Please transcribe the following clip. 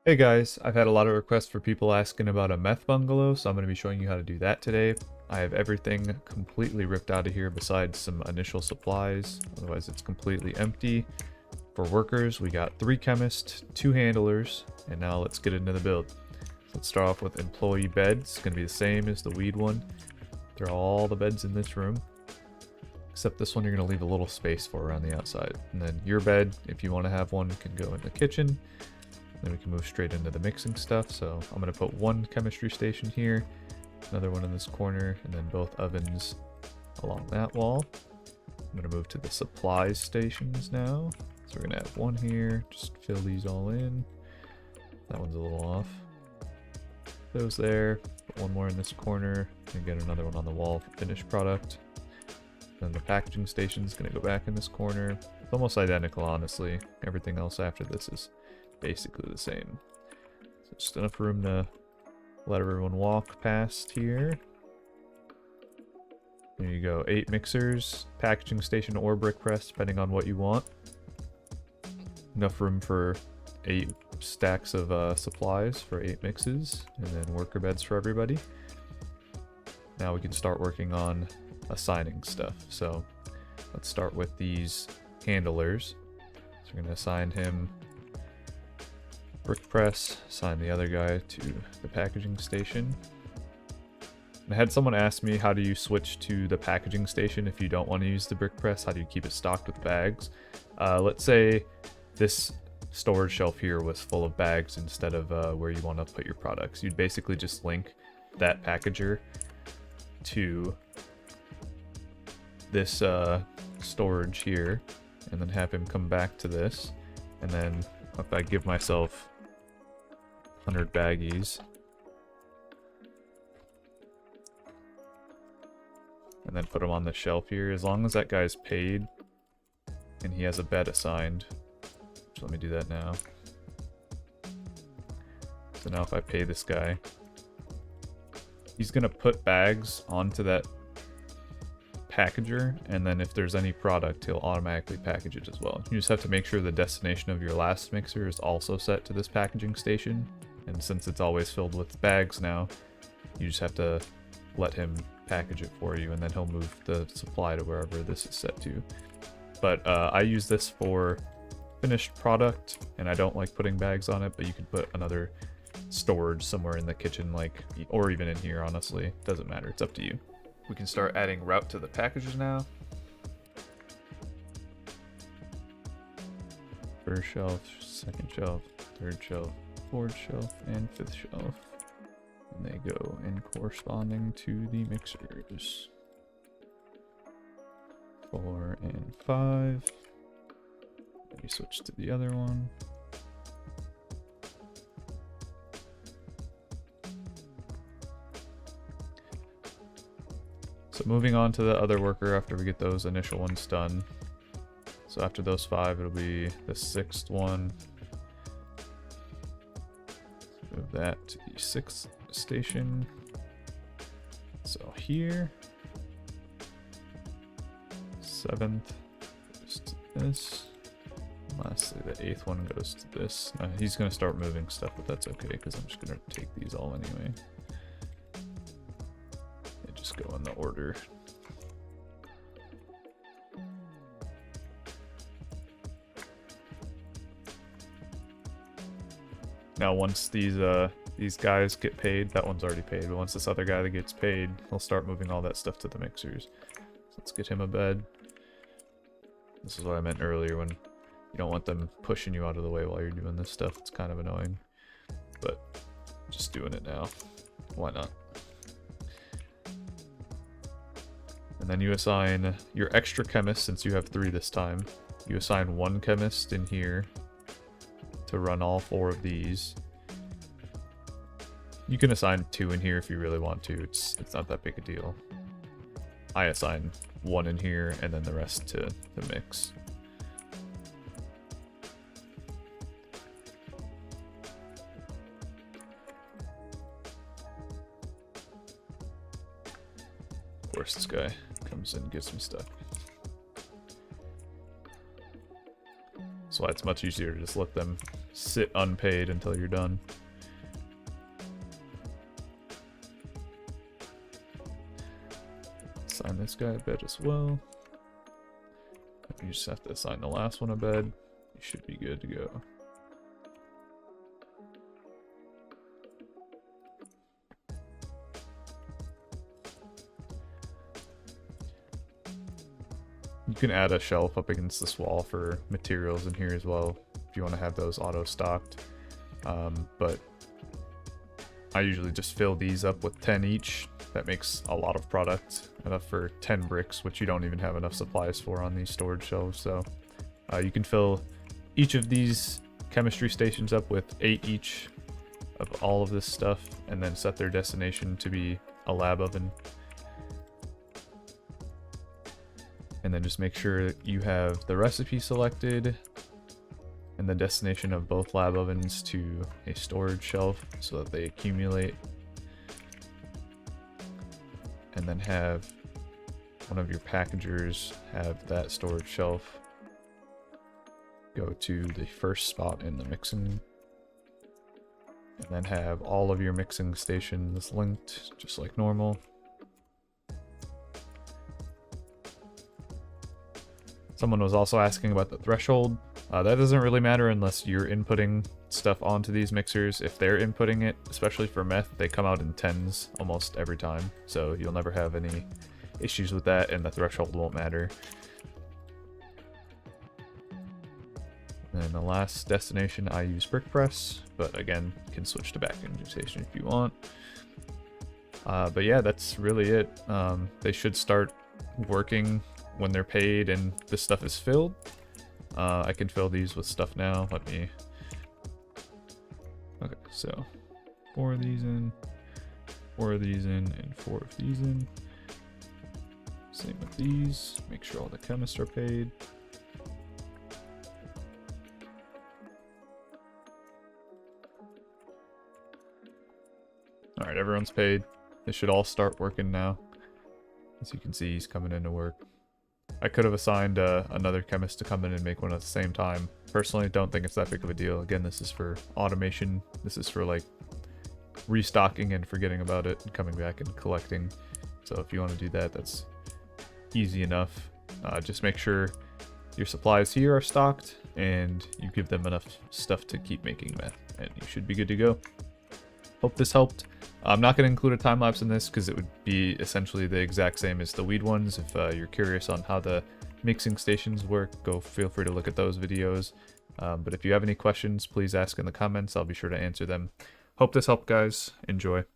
Hey guys, I've had a lot of requests for people asking about a meth bungalow, so I'm going to be showing you how to do that today. I have everything completely ripped out of here besides some initial supplies, otherwise it's completely empty. For workers, we got 3 chemists, 2 handlers, and now let's get into the build. Let's start off with employee beds. It's going to be the same as the weed one. Throw all the beds in this room, except this one you're going to leave a little space for around the outside. And then your bed, if you want to have one, can go in the kitchen. Then we can move straight into the mixing stuff. So I'm going to put one chemistry station here, another one in this corner, and then both ovens along that wall. I'm going to move to the supplies stations now. So we're going to have one here, just fill these all in. That one's a little off. Those there, put one more in this corner, and get another one on the wall for finished product. Then the packaging station is going to go back in this corner. It's almost identical, honestly. Everything else after this is basically the same. So just enough room to let everyone walk past here. There you go, 8 mixers, packaging station or brick press, depending on what you want. Enough room for 8 stacks of supplies for 8 mixes, and then worker beds for everybody. Now we can start working on assigning stuff. So let's start with these handlers. So we're going to assign him brick press, assign the other guy to the packaging station. And I had someone ask me, how do you switch to the packaging station if you don't want to use the brick press? How do you keep it stocked with bags? Let's say this storage shelf here was full of bags instead of where you want to put your products. You'd basically just link that packager to this storage here, and then have him come back to this. And then if I give myself 100 baggies, and then put them on the shelf here, as long as that guy's paid and he has a bed assigned. So let me do that now. So now if I pay this guy, he's gonna put bags onto that packager, and then if there's any product, he'll automatically package it as well. You just have to make sure the destination of your last mixer is also set to this packaging station, and since it's always filled with bags now, you just have to let him package it for you, and then he'll move the supply to wherever this is set to. But I use this for finished product, and I don't like putting bags on it, but you could put another storage somewhere in the kitchen, like, or even in here, honestly. Doesn't matter, it's up to you. We can start adding route to the packages now. First shelf, second shelf, third shelf, fourth shelf, and fifth shelf. And they go in corresponding to the mixers. 4 and 5. Let me switch to the other one. So moving on to the other worker after we get those initial ones done. So after those 5, it'll be the 6th one. Move that to the 6th station. So here. 7th goes to this. Lastly, the 8th one goes to this. He's going to start moving stuff, but that's okay because I'm just going to take these all anyway. They just go in the order. Now once these guys get paid, that one's already paid, but once this other guy that gets paid, he'll start moving all that stuff to the mixers. So let's get him a bed. This is what I meant earlier, when you don't want them pushing you out of the way while you're doing this stuff. It's kind of annoying, but just doing it now. Why not? And then you assign your extra chemist, since you have 3 this time. You assign 1 chemist in here to run all 4 of these. You can assign 2 in here if you really want to. It's not that big a deal. I assign 1 in here and then the rest to the mix. Of course, this guy comes in and gets some stuff. That's why it's much easier to just let them sit unpaid until you're done. Assign this guy a bed as well. You just have to assign the last one a bed. You should be good to go. You can add a shelf up against this wall for materials in here as well, if you want to have those auto-stocked. But I usually just fill these up with 10 each. That makes a lot of product, enough for 10 bricks, which you don't even have enough supplies for on these storage shelves. So you can fill each of these chemistry stations up with 8 each of all of this stuff, and then set their destination to be a lab oven. And then just make sure you have the recipe selected and the destination of both lab ovens to a storage shelf so that they accumulate. And then have one of your packagers have that storage shelf go to the first spot in the mixing. And then have all of your mixing stations linked just like normal. Someone was also asking about the threshold. That doesn't really matter unless you're inputting stuff onto these mixers. If they're inputting it, especially for meth, they come out in 10s almost every time. So you'll never have any issues with that, and the threshold won't matter. And the last destination, I use brick press, but again, you can switch to vacuum station if you want. But yeah, that's really it. They should start working when they're paid and this stuff is filled. I can fill these with stuff now. Let me... Okay, so 4 of these in, 4 of these in, and 4 of these in. Same with these. Make sure all the chemists are paid. Alright, everyone's paid. They should all start working now. As you can see, he's coming in to work. I could have assigned another chemist to come in and make one at the same time. Personally, don't think it's that big of a deal. Again, this is for automation. This is for like restocking and forgetting about it and coming back and collecting. So if you want to do that, that's easy enough. Just make sure your supplies here are stocked and you give them enough stuff to keep making meth, and you should be good to go. Hope this helped. I'm not going to include a time lapse in this because it would be essentially the exact same as the weed ones. If you're curious on how the mixing stations work, feel free to look at those videos. But if you have any questions, please ask in the comments. I'll be sure to answer them. Hope this helped, guys. Enjoy.